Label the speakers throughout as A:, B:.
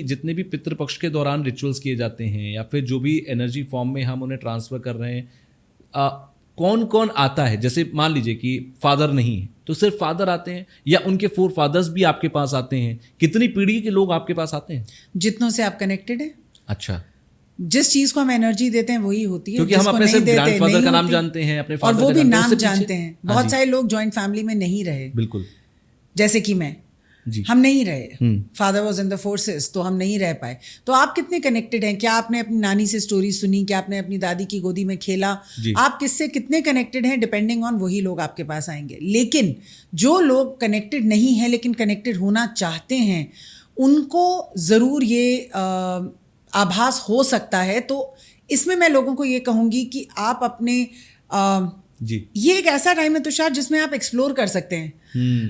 A: जितने भी पितृपक्ष के दौरान रिचुअल्स किए जाते हैं या फिर जो भी एनर्जी फॉर्म में हम उन्हें ट्रांसफर कर रहे हैं, कौन कौन आता है? जैसे मान लीजिए कि फादर नहीं है तो सिर्फ फादर आते हैं या उनके 4 फादर्स भी आपके पास आते हैं? कितनी पीढ़ी के लोग आपके पास आते हैं?
B: जितनों से आप कनेक्टेड हैं।
A: अच्छा,
B: जिस चीज को हम एनर्जी देते हैं वही होती है,
A: क्योंकि हम अपने सिर्फ ग्रैंडफादर का नाम जानते हैं, अपने
B: और
A: फादर
B: वो
A: का
B: भी
A: जानते हैं,
B: नाम
A: उससे
B: जानते
A: पीछे-
B: हैं। बहुत सारे लोग जॉइंट फैमिली में नहीं रहे,
A: बिल्कुल
B: जैसे कि मैं
A: जी।
B: हम नहीं रहे। Father was in the forces, तो हम नहीं रह पाए। तो आप कितने कनेक्टेड हैं? क्या आपने अपनी नानी से स्टोरी सुनी? क्या आपने अपनी दादी की गोदी में खेला? आप किससे कितने कनेक्टेड हैं, डिपेंडिंग ऑन वही लोग आपके पास आएंगे। लेकिन जो लोग कनेक्टेड नहीं हैं लेकिन कनेक्टेड होना चाहते हैं, उनको ज़रूर ये आभास हो सकता है। तो इसमें मैं लोगों को ये कहूँगी कि आप अपने
A: जी,
B: ये एक ऐसा टाइम है तुषार जिसमें आप एक्सप्लोर कर सकते हैं।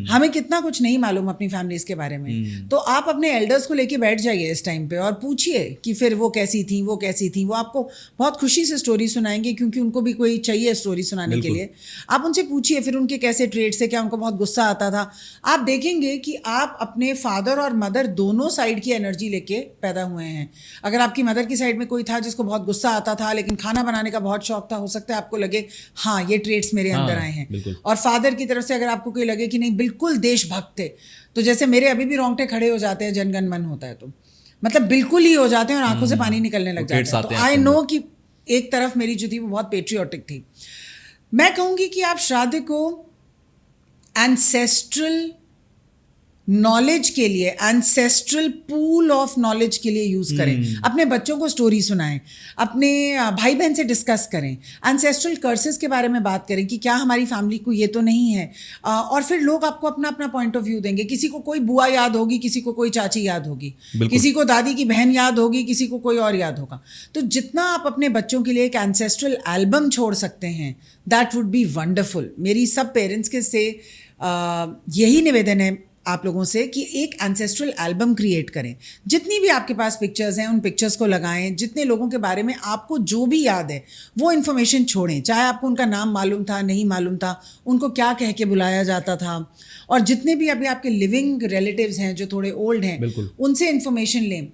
B: हमें कितना कुछ नहीं मालूम अपनी फैमिलीज के बारे में, तो आप अपने एल्डर्स को लेके बैठ जाइए इस टाइम पे और पूछिए कि फिर वो कैसी थी, वो कैसी थी। वो आपको बहुत खुशी से स्टोरी सुनाएंगे, क्योंकि उनको भी कोई चाहिए स्टोरी सुनाने के लिए। आप उनसे पूछिए फिर उनके कैसे ट्रेड्स थे, क्या उनको बहुत गुस्सा आता था। आप देखेंगे कि आप अपने फादर और मदर दोनों साइड की एनर्जी लेके पैदा हुए हैं। अगर आपकी मदर की साइड में कोई था जिसको बहुत गुस्सा आता था लेकिन खाना बनाने का बहुत शौक था, हो सकता है आपको लगे हाँ ये ट्रेड्स मेरे अंदर आए हैं। और फादर की तरफ से अगर आपको कोई लगे कि नहीं बिल्कुल देशभक्त थे, तो जैसे मेरे अभी भी रोंगटे खड़े हो जाते हैं जन गण मन होता है तो, मतलब बिल्कुल ही हो जाते हैं और आंखों से पानी निकलने लग जाता है। तो आई नो कि एक तरफ मेरी जो थी वो बहुत पेट्रियोटिक थी। मैं कहूंगी कि आप श्राद्ध को एंसेस्ट्रल नॉलेज के लिए, एंसेस्ट्रल पूल ऑफ नॉलेज के लिए यूज करें। अपने बच्चों को स्टोरी सुनाएं, अपने भाई बहन से डिस्कस करें, एंसेस्ट्रल कर्सेस के बारे में बात करें कि क्या हमारी फैमिली को ये तो नहीं है। और फिर लोग आपको अपना अपना पॉइंट ऑफ व्यू देंगे। किसी को कोई बुआ याद होगी, किसी को कोई चाची याद होगी, किसी को दादी की बहन याद होगी, किसी को कोई और याद होगा। तो जितना आप अपने बच्चों के लिए एक एंसेस्ट्रल एल्बम छोड़ सकते हैं, दैट वुड बी वंडरफुल। मेरी सब पेरेंट्स के से यही निवेदन है आप लोगों से कि एक एंसेस्ट्रल एल्बम क्रिएट करें। जितनी भी आपके पास पिक्चर्स हैं उन पिक्चर्स को लगाएं। जितने लोगों के बारे में आपको जो भी याद है वो इन्फॉर्मेशन छोड़ें, चाहे आपको उनका नाम मालूम था, नहीं मालूम था, उनको क्या कह के बुलाया जाता था। और जितने भी अभी आपके लिविंग रिलेटिव्स हैं जो थोड़े ओल्ड हैं, उनसे इन्फॉर्मेशन लें।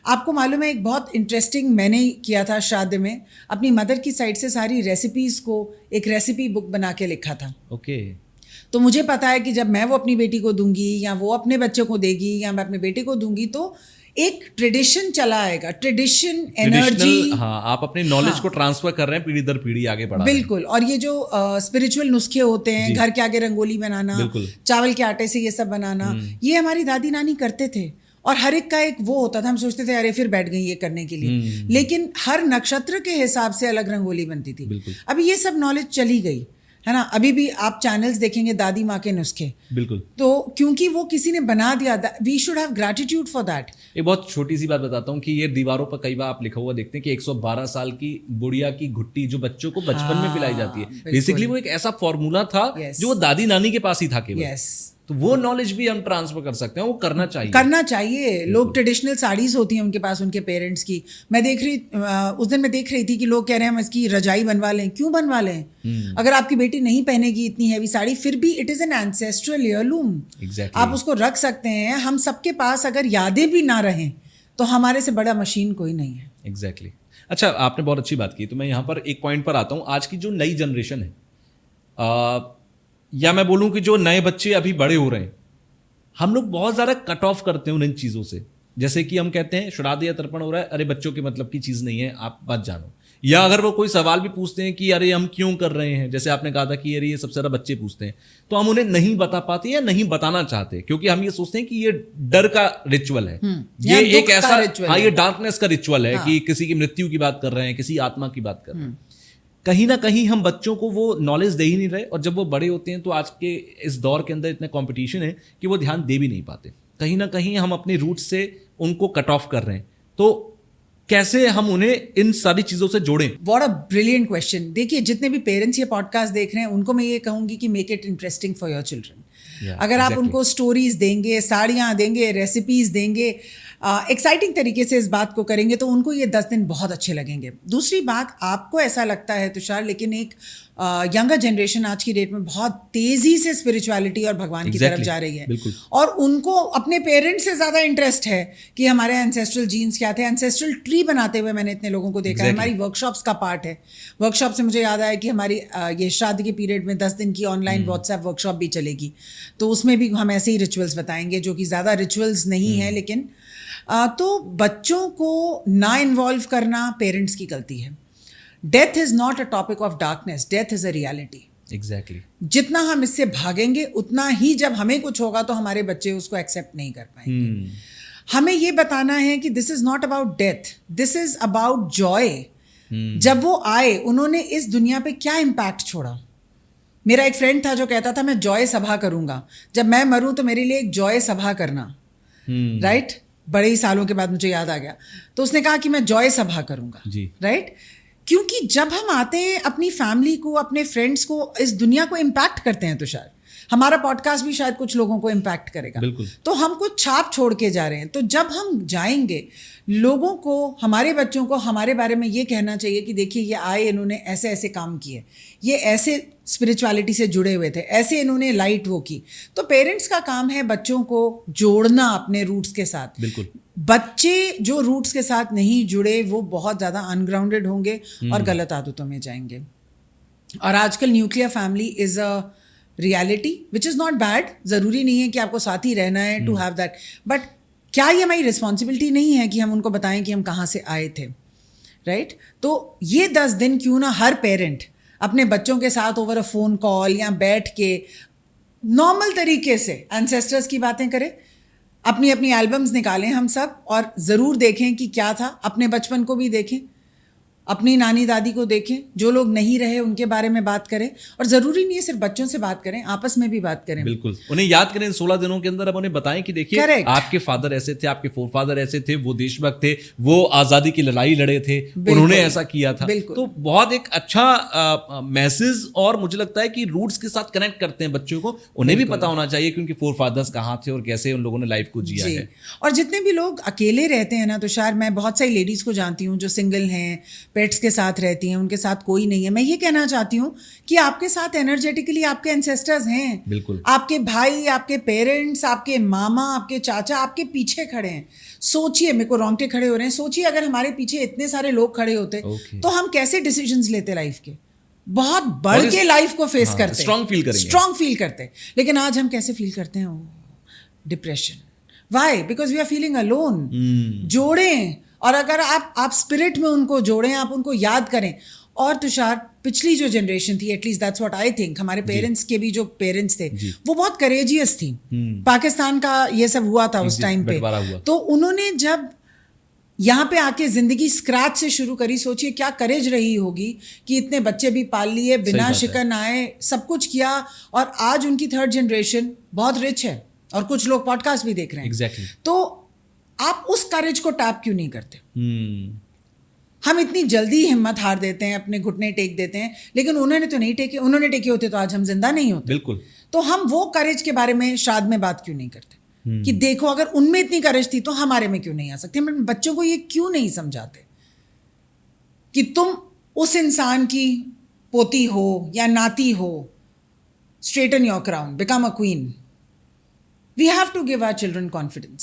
B: आपको मालूम है एक बहुत इंटरेस्टिंग मैंने किया था श्राद्ध में, अपनी मदर की साइड से सारी रेसिपीज़ को एक रेसिपी बुक बना के लिखा था।
A: ओके।
B: तो मुझे पता है कि जब मैं वो अपनी बेटी को दूंगी या वो अपने बच्चों को देगी या मैं अपने बेटे को दूंगी, तो एक ट्रेडिशन चला आएगा, ट्रेडिशन एनर्जी।
A: हाँ, आप अपने नॉलेज को ट्रांसफर कर रहे हैं, पीढ़ी दर पीढ़ी आगे बढ़ा रहे हैं।
B: बिल्कुल। और ये जो स्पिरिचुअल नुस्खे होते हैं, घर के आगे रंगोली बनाना, चावल के आटे से ये सब बनाना, ये हमारी दादी नानी करते थे। और हर एक का एक वो होता था, हम सोचते थे अरे फिर बैठ गई ये करने के लिए। लेकिन हर नक्षत्र के हिसाब से अलग रंगोली बनती थी। अभी ये सब नॉलेज चली गई है ना। अभी भी आप चैनल्स देखेंगे दादी माँ के नुस्खे,
A: बिल्कुल।
B: तो क्योंकि वो किसी ने बना दिया, we should have gratitude for that.
A: एक बहुत छोटी सी बात बताता हूँ कि ये दीवारों पर कई बार आप लिखा हुआ देखते हैं कि 112 साल की बुढ़िया की घुट्टी जो बच्चों को बचपन में पिलाई जाती है, बेसिकली वो एक ऐसा फॉर्मूला था जो वो दादी नानी के पास ही था केवल। तो वो नॉलेज भी हम ट्रांसफर कर सकते हैं, वो करना चाहिए। लोग ट्रेडिशनल साड़ीज होती हैं उनके पास, उनके पेरेंट्स की। उस दिन मैं देख रही थी कि लोग कह रहे हैं हम इसकी रजाई बनवा लें। क्यों बनवा लें? अगर आपकी बेटी नहीं पहनेगी इतनी हैवी साड़ी, फिर भी it is an ancestral heirloom. आप उसको रख सकते हैं। हम सबके पास अगर यादें भी ना रहें तो हमारे से बड़ा मशीन कोई नहीं है। एग्जैक्टली। अच्छा, आपने बहुत अच्छी बात की। तो मैं यहाँ पर एक पॉइंट पर आता हूँ। आज की जो नई जनरेशन है, या मैं बोलूं कि जो नए बच्चे अभी बड़े हो रहे हैं, हम लोग बहुत ज़्यादा कट ऑफ करते हैं उन चीज़ों से। जैसे कि हम कहते हैं श्राद्ध या तर्पण हो रहा है, अरे बच्चों के मतलब की चीज़ नहीं है, आप मत जानो। या अगर वो कोई सवाल भी पूछते हैं कि अरे हम क्यों कर रहे हैं, जैसे आपने कहा था कि अरे ये सबसे ज़्यादा बच्चे पूछते हैं, तो हम उन्हें नहीं बता पाते या नहीं बताना चाहते, क्योंकि हम ये सोचते हैं कि ये डर का रिचुअल है, ये एक ऐसा, हाँ, ये डार्कनेस का रिचुअल है कि किसी की मृत्यु की बात कर रहे हैं, किसी आत्मा की बात कर रहे हैं। कहीं ना कहीं हम बच्चों को वो नॉलेज दे ही नहीं रहे, और जब वो बड़े होते हैं तो आज के इस दौर के अंदर इतना कंपटीशन है कि वो ध्यान दे भी नहीं पाते। कहीं ना कहीं हम अपने रूट से उनको कट ऑफ कर रहे हैं। तो कैसे हम उन्हें इन सारी चीजों से जोड़ें?
B: What a brilliant question. देखिए, जितने भी पेरेंट्स ये पॉडकास्ट देख रहे हैं उनको मैं ये कहूंगी कि make it interesting for your children. अगर आप उनको स्टोरीज देंगे, साड़ियाँ देंगे, रेसिपीज देंगे, एक्साइटिंग तरीके से इस बात को करेंगे तो उनको ये 10 दिन बहुत अच्छे लगेंगे। दूसरी बात, आपको ऐसा लगता है तुषार, लेकिन एक यंगर जनरेशन आज की डेट में बहुत तेजी से स्पिरिचुअलिटी और भगवान की तरफ जा रही है, और उनको अपने पेरेंट्स से ज़्यादा इंटरेस्ट है कि हमारे एंसेस्ट्रल जीन्स क्या थे। एंसेस्ट्रल ट्री बनाते हुए मैंने इतने लोगों को देखा है, हमारी वर्कशॉप्स का पार्ट है। वर्कशॉप से मुझे याद आया कि हमारी ये श्राद्ध के पीरियड में 10 दिन की ऑनलाइन व्हाट्सएप वर्कशॉप भी चलेगी, तो उसमें भी हम ऐसे ही रिचुअल्स बताएंगे जो कि ज़्यादा रिचुअल्स नहीं है, लेकिन तो बच्चों को ना इन्वॉल्व करना पेरेंट्स की गलती है। Death is not a topic of darkness, death is a reality.
A: Exactly.
B: जितना हम इससे भागेंगे उतना ही जब हमें कुछ होगा तो हमारे बच्चे उसको एक्सेप्ट नहीं कर पाएंगे। हमें ये बताना है कि this is not about death, this is about Joy. जब वो आए, उन्होंने इस दुनिया पे क्या इम्पैक्ट छोड़ा। मेरा एक फ्रेंड था जो कहता था मैं जॉय सभा करूंगा, जब मैं मरूं तो मेरे लिए एक जॉय सभा करना, राइट? बड़े ही सालों के बाद मुझे याद आ गया, तो उसने कहा कि मैं जॉय सभा करूंगा, राइट? क्योंकि जब हम आते हैं अपनी फैमिली को, अपने फ्रेंड्स को, इस दुनिया को इम्पैक्ट करते हैं, तो शायद हमारा पॉडकास्ट भी शायद कुछ लोगों को इम्पैक्ट करेगा, तो हम कुछ छाप छोड़ के जा रहे हैं। तो जब हम जाएंगे, लोगों को, हमारे बच्चों को हमारे बारे में ये कहना चाहिए कि देखिए ये आए, इन्होंने ऐसे ऐसे काम किए, ये ऐसे स्पिरिचुअलिटी से जुड़े हुए थे, ऐसे इन्होंने लाइट वो की। तो पेरेंट्स का काम है बच्चों को जोड़ना अपने रूट्स के साथ।
A: बिल्कुल।
B: बच्चे जो रूट्स के साथ नहीं जुड़े वो बहुत ज़्यादा अनग्राउंडेड होंगे और गलत आदतों में जाएंगे। और आजकल nuclear family is a reality which is not bad. ज़रूरी नहीं है कि आपको साथ ही रहना है टू हैव दैट, बट क्या ये हमारी रिस्पॉन्सिबिलिटी नहीं है कि हम उनको बताएं कि हम कहाँ से आए थे, राइट? तो ये 10 दिन क्यों ना हर पेरेंट अपने बच्चों के साथ ओवर अ फ़ोन कॉल या बैठ के नॉर्मल तरीके से एंसेस्टर्स की बातें करें, अपनी अपनी एल्बम्स निकालें हम सब, और ज़रूर देखें कि क्या था, अपने बचपन को भी देखें, अपनी नानी दादी को देखें, जो लोग नहीं रहे उनके बारे में बात करें। और ज़रूरी नहीं है सिर्फ बच्चों से बात करें, आपस में भी बात करें।
A: बिल्कुल, उन्हें याद करें 16 दिनों के अंदर। अब उन्हें बताएं कि देखिए
B: Correct.
A: आपके फादर ऐसे थे, आपके फोरफादर ऐसे थे, वो देशभक्त थे, वो आज़ादी की लड़ाई लड़े थे, उन्होंने ऐसा किया था। तो बहुत एक अच्छा मैसेज, और मुझे लगता है कि रूट्स के साथ कनेक्ट करते हैं बच्चों को। उन्हें भी पता होना चाहिए कि उनके फोरफादर्स कहाँ थे और कैसे उन लोगों ने लाइफ को जिया है।
B: और जितने भी लोग अकेले रहते हैं ना, तो शायद मैं बहुत सारी लेडीज को जानती हूँ जो सिंगल हैं, पेट्स के साथ रहती हैं, उनके साथ कोई नहीं है। मैं ये कहना चाहती हूँ कि आपके साथ एनर्जेटिकली आपके एंसेस्टर्स हैं।
A: बिल्कुल।
B: आपके भाई, आपके पेरेंट्स, आपके मामा, आपके चाचा आपके पीछे खड़े हैं। सोचिए, मेरे को रोंगटे खड़े हो रहे हैं, सोचिए अगर हमारे पीछे इतने सारे लोग खड़े होते तो हम कैसे डिसीजंस लेते लाइफ के, बहुत बढ़ के लाइफ को फेस करते, स्ट्रॉन्ग फील करते। लेकिन आज हम कैसे फील करते हैं? Depression. Why? Because we are feeling alone. जोड़ें, और अगर आप स्पिरिट में उनको जोड़ें, आप उनको याद करें। और तुषार, पिछली जो जनरेशन थी, at least that's what I think, हमारे पेरेंट्स के भी जो पेरेंट्स थे वो बहुत करेजियस थी। पाकिस्तान का ये सब हुआ था उस टाइम पे, तो उन्होंने जब यहाँ पे आके जिंदगी स्क्रैच से शुरू करी, सोचिए क्या करेज रही होगी कि इतने बच्चे भी पाल लिए, बिना शिकन आए सब कुछ किया, और आज उनकी 3rd जनरेशन बहुत रिच है, और कुछ लोग पॉडकास्ट भी देख रहे हैं। तो आप उस करेज को टैप क्यों नहीं करते? हम इतनी जल्दी हिम्मत हार देते हैं, अपने घुटने टेक देते हैं, लेकिन उन्होंने तो नहीं टेके। उन्होंने टेके होते तो आज हम जिंदा नहीं होते।
A: बिल्कुल।
B: तो हम वो करेज के बारे में श्राद्ध में बात क्यों नहीं करते कि देखो अगर उनमें इतनी करेज थी तो हमारे में क्यों नहीं आ सकती? हम बच्चों को ये क्यों नहीं समझाते कि तुम उस इंसान की पोती हो या नाती हो, straighten your crown, become a queen. We have to give our children confidence.